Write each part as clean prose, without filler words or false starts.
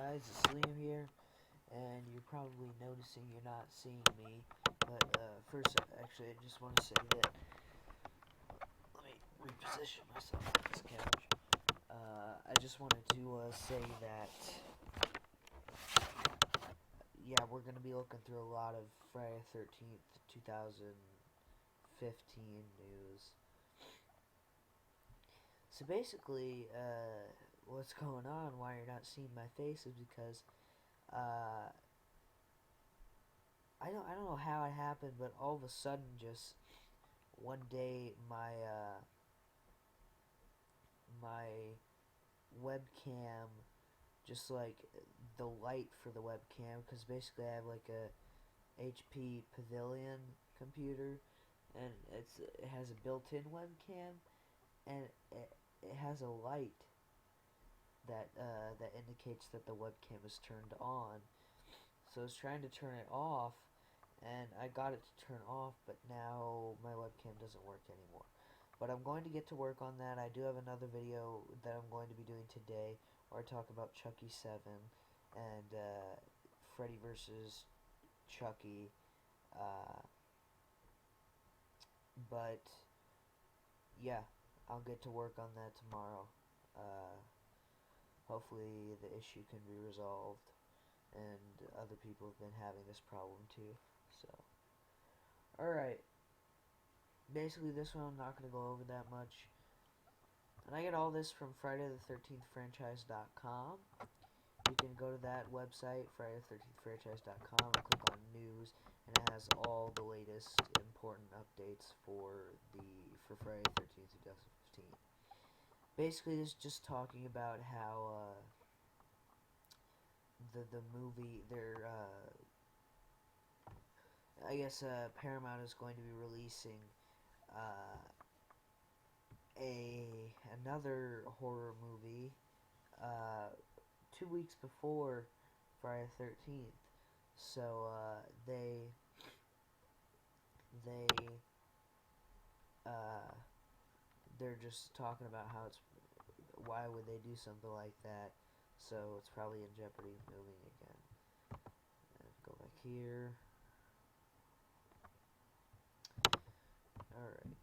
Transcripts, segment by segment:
guys, it's Liam here, and you're probably noticing you're not seeing me, but first, actually, I just want to say that, let me reposition myself on this couch. I just wanted to say that, yeah, we're going to be looking through a lot of Friday the 13th, 2015 news. So basically, what's going on, why you're not seeing my face is because, I don't know how it happened, but all of a sudden, just one day, my webcam, just like the light for the webcam, because basically I have like a HP Pavilion computer, and it has a built-in webcam, and it has a light that indicates that the webcam is turned on. So I was trying to turn it off, and I got it to turn off, but now my webcam doesn't work anymore. But I'm going to get to work on that. I do have another video that I'm going to be doing today where I talk about Chucky 7 and Freddy vs. Chucky. But yeah, I'll get to work on that tomorrow. Hopefully the issue can be resolved, and other people have been having this problem too. So, alright. Basically, this one I'm not going to go over that much. And I get all this from FridayThe13thFranchise.com. You can go to that website, FridayThe13thFranchise.com, and click on News, and it has all the latest important updates for Friday the 13th, 2015. Basically, it's just talking about how the movie, I guess Paramount is going to be releasing another horror movie 2 weeks before Friday the 13th. So they're just talking about how why would they do something like that? So it's probably in jeopardy of moving again. And go back here. Alright.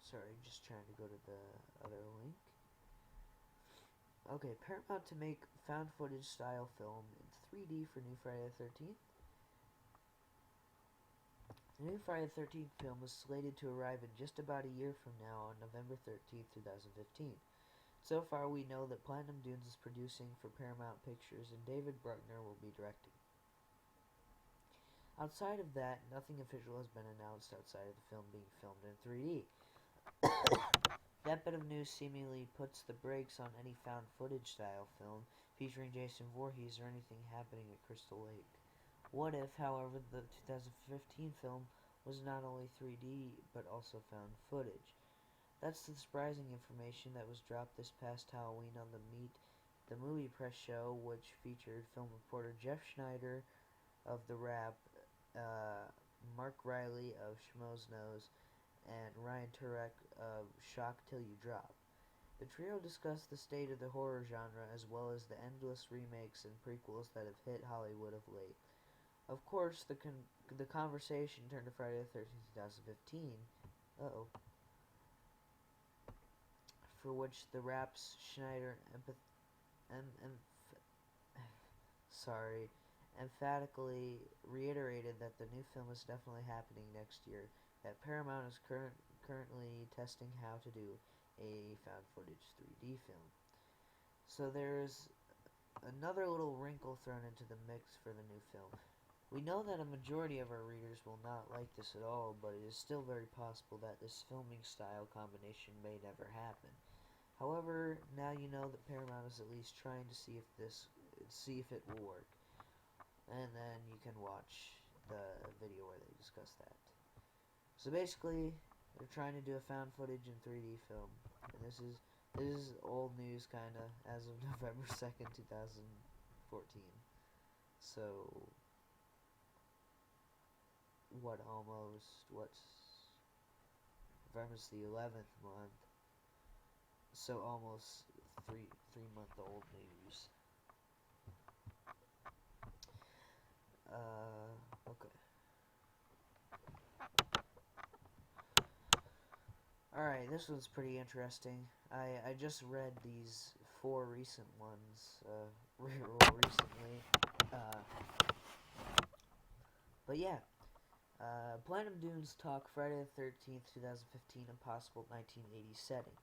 Sorry, just trying to go to the other link. Okay, Paramount to make found footage style film in 3D for new Friday the 13th. The new Friday the 13th film was slated to arrive in just about a year from now on November 13th, 2015. So far, we know that Platinum Dunes is producing for Paramount Pictures and David Bruckner will be directing. Outside of that, nothing official has been announced outside of the film being filmed in 3D. That bit of news seemingly puts the brakes on any found footage style film featuring Jason Voorhees or anything happening at Crystal Lake. What if, however, the 2015 film was not only 3D but also found footage? That's the surprising information that was dropped this past Halloween on the Meet the Movie Press show, which featured film reporter Jeff Schneider of The Wrap, Mark Riley of Schmoes Knows, and Ryan Turek of Shock Till You Drop. The trio discussed the state of the horror genre as well as the endless remakes and prequels that have hit Hollywood of late. Of course, the conversation turned to Friday the 13th, 2015, for which the Wrap's Schneider emphatically reiterated that the new film is definitely happening next year, that Paramount is currently testing how to do a found footage 3D film. So there's another little wrinkle thrown into the mix for the new film. We know that a majority of our readers will not like this at all, but it is still very possible that this filming style combination may never happen. However, now you know that Paramount is at least trying to see if it will work. And then you can watch the video where they discuss that. So basically, they're trying to do a found footage in 3D film. And this is old news, kinda, as of November 2nd, 2014. So, what's November's the 11th month, so almost 3 month old news. Okay. Alright, this one's pretty interesting. I just read these 4 recent ones, recently. But yeah. Platinum Dunes talk Friday the 13th, 2015, a possible 1980s setting.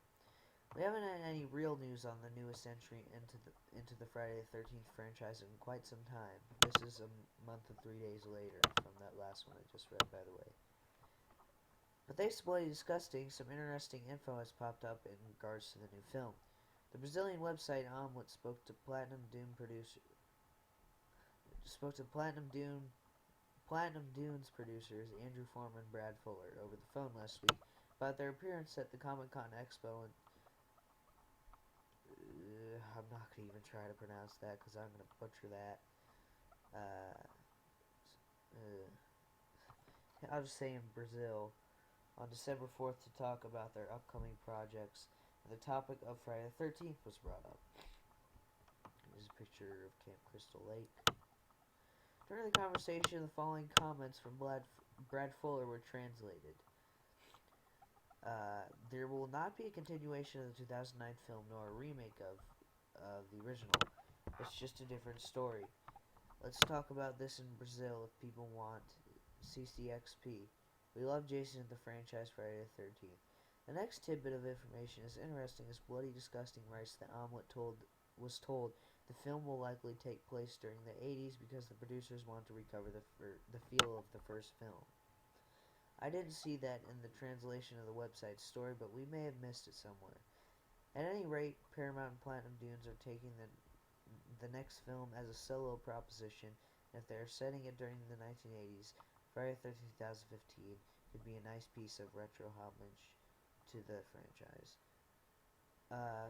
We haven't had any real news on the newest entry into the Friday the 13th franchise in quite some time. This is a month and 3 days later from that last one I just read, by the way. But thanks to Bloody Disgusting, some interesting info has popped up in regards to the new film. The Brazilian website Omelette spoke to Platinum Dunes producers Andrew Foreman and Brad Fuller over the phone last week about their appearance at the Comic-Con Expo, and I'm not going to even try to pronounce that because I'm going to butcher that. I'll just say in Brazil on December 4th to talk about their upcoming projects. And the topic of Friday the 13th was brought up. Here's a picture of Camp Crystal Lake. During the conversation, the following comments from Brad Fuller were translated. There will not be a continuation of the 2009 film nor a remake of the original. It's just a different story. Let's talk about this in Brazil if people want CCXP. We love Jason the franchise Friday the 13th. The next tidbit of information is interesting as Bloody Disgusting writes that Omelette was told the film will likely take place during the 80s because the producers want to recover the feel of the first film. I didn't see that in the translation of the website story, but we may have missed it somewhere. At any rate, Paramount and Platinum Dunes are taking the next film as a solo proposition, and if they are setting it during the 1980s, Friday the 13th, 2015 could be a nice piece of retro homage to the franchise. I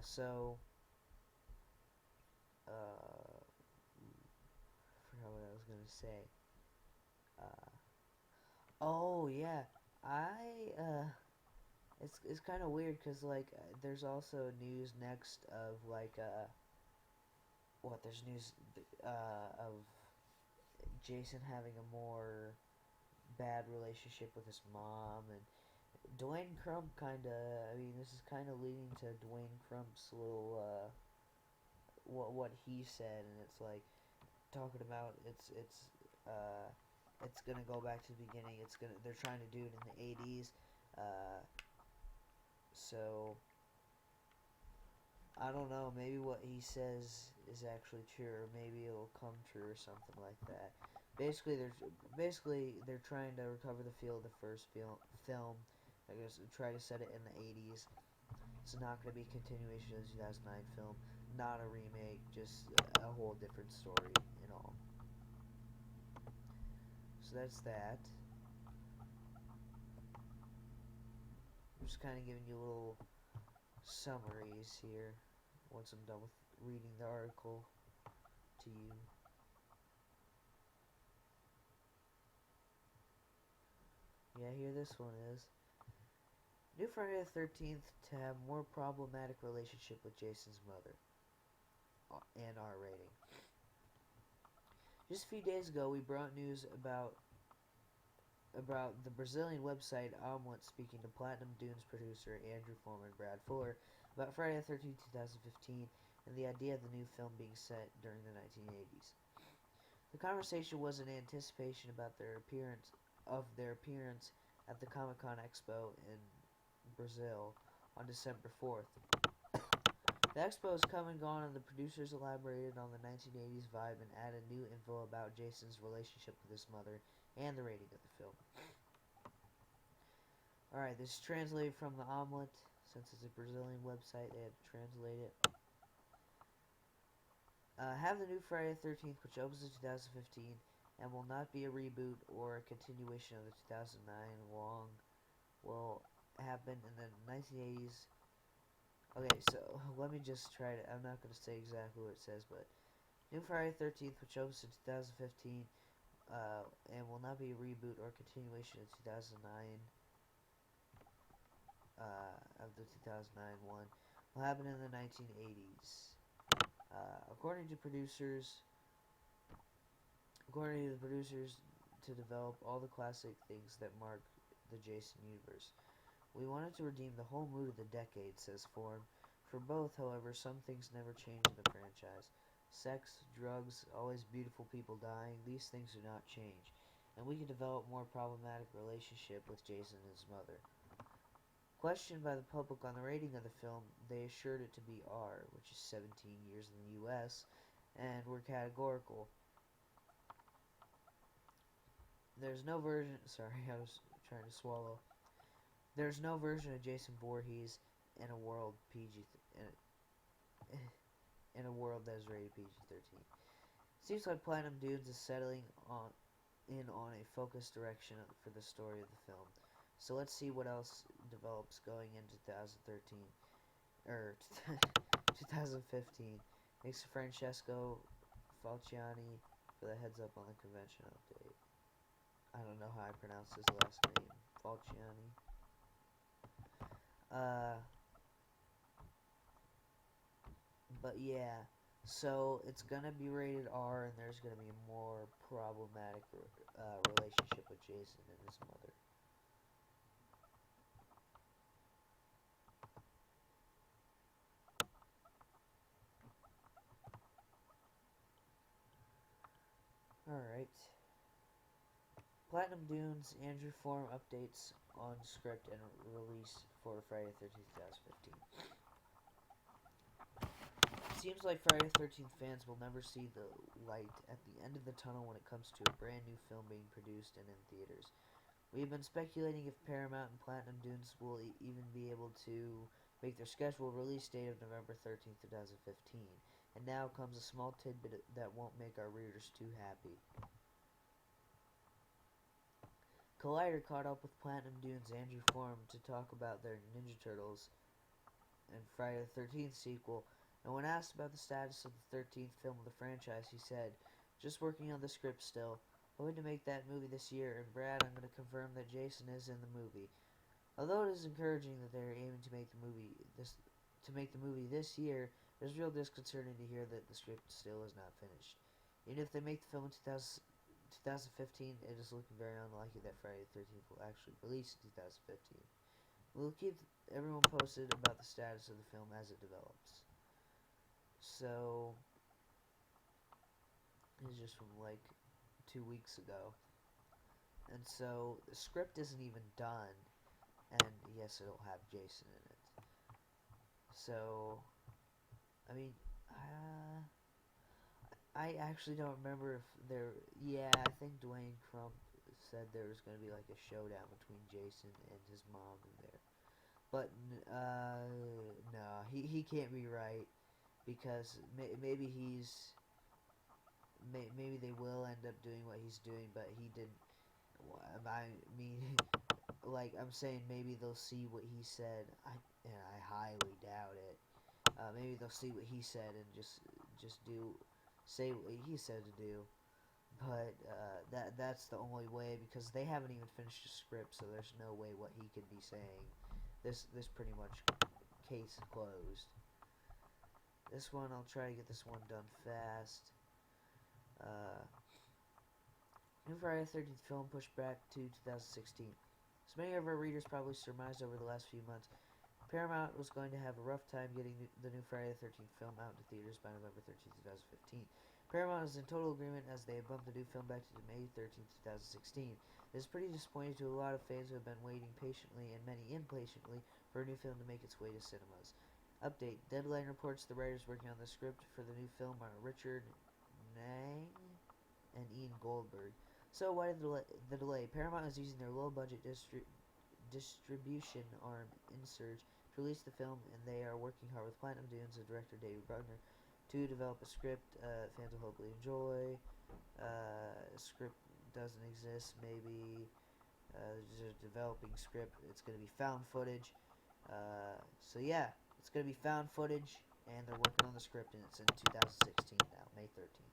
forgot what I was gonna say. Oh yeah, it's kind of weird because like there's also news next of like there's news of Jason having a more bad relationship with his mom, and Dwayne Crump this is kind of leading to Dwayne Crump's little what he said, and it's like talking about it's gonna go back to the beginning. They're trying to do it in the 80s. So I don't know. Maybe what he says is actually true, or maybe it'll come true, or something like that. Basically, they're trying to recover the feel of the first film. I guess try to set it in the 80s. It's not going to be a continuation of the 2009 film, not a remake, just a whole different story and all. So that's that. I'm just kind of giving you little summaries here once I'm done with reading the article to you. Yeah, here this one is. New Friday the 13th to have more problematic relationship with Jason's mother. And R rating. Just a few days ago, we brought news about the Brazilian website Omelette speaking to Platinum Dunes producer Andrew Foreman and Brad Fuller about Friday the 13th, 2015, and the idea of the new film being set during the 1980s. The conversation was in anticipation about their appearance at the Comic-Con Expo in Brazil on December 4th. The expo has come and gone, and the producers elaborated on the 1980s vibe and added new info about Jason's relationship with his mother and the rating of the film. Alright, this is translated from the Omelette. Since it's a Brazilian website, they had to translate it. Have the new Friday the 13th, which opens in 2015, and will not be a reboot or a continuation of the 2009 long, will happen in the 1980s. Okay, so let me just try to, I'm not going to say exactly what it says, but New Friday 13th, which opens in 2015, and will not be a reboot or continuation of 2009 of the 2009 one, will happen in the 1980s. According to the producers, to develop all the classic things that mark the Jason universe. We wanted to redeem the whole mood of the decade, says Form. For both, however, some things never change in the franchise. Sex, drugs, always beautiful people dying, these things do not change. And we can develop more problematic relationship with Jason and his mother. Questioned by the public on the rating of the film, they assured it to be R, which is 17 years in the US, and were categorical. There's no version. Sorry, I was trying to swallow. There's no version of Jason Voorhees in a world PG in a world that is rated PG-13. Seems like Platinum Dunes is settling on a focused direction for the story of the film. So let's see what else develops going into 2013 or 2015. Thanks to Francesco Falciani for the heads up on the convention update. I don't know how I pronounce his last name. Falciani. But yeah, so it's gonna be rated R, and there's gonna be a more problematic relationship with Jason and his mother. Alright. Platinum Dunes, Andrew Form updates on script and release for Friday the 13th, 2015. Seems like Friday the 13th fans will never see the light at the end of the tunnel when it comes to a brand new film being produced and in theaters. We've been speculating if Paramount and Platinum Dunes will even be able to make their scheduled release date of November 13th, 2015. And now comes a small tidbit that won't make our readers too happy. Collider caught up with Platinum Dunes' Andrew Form to talk about their Ninja Turtles and Friday the 13th sequel, and when asked about the status of the 13th film of the franchise, he said, "Just working on the script still. Hoping to make that movie this year, and Brad, I'm going to confirm that Jason is in the movie." Although it is encouraging that they're aiming to make the movie this year, it is real disconcerting to hear that the script still is not finished. Even if they make the film in 2015, it is looking very unlikely that Friday the 13th will actually release in 2015. We'll keep everyone posted about the status of the film as it develops. So, this is just from like 2 weeks ago. And so, the script isn't even done, and yes, it'll have Jason in it. So, I mean, I actually don't remember if there. Yeah, I think Dwayne Crump said there was going to be like a showdown between Jason and his mom in there. But no, he can't be right because maybe maybe they will end up doing what he's doing, but he didn't. I mean, like I'm saying, maybe they'll see what he said. I highly doubt it. Maybe they'll see what he said and just say what he said to do. But that's the only way because they haven't even finished the script, so there's no way what he could be saying. This pretty much case closed. This one I'll try to get this one done fast. New Friday the 13th film pushed back to 2016. As many of our readers probably surmised over the last few months, Paramount was going to have a rough time getting the new Friday the 13th film out to theaters by November 13th, 2015. Paramount is in total agreement as they have bumped the new film back to May 13th, 2016. It is pretty disappointing to a lot of fans who have been waiting patiently and many impatiently for a new film to make its way to cinemas. Update. Deadline reports the writers working on the script for the new film are Richard Nang and Ian Goldberg. So why the delay? Paramount is using their low-budget distribution arm, Insurge, to release the film, and they are working hard with Platinum Dunes and director David Bruckner to develop a script fans will hopefully enjoy. Script doesn't exist, maybe. Just a developing script. It's going to be found footage. So yeah, it's going to be found footage, and they're working on the script, and it's in 2016 now, May 13th.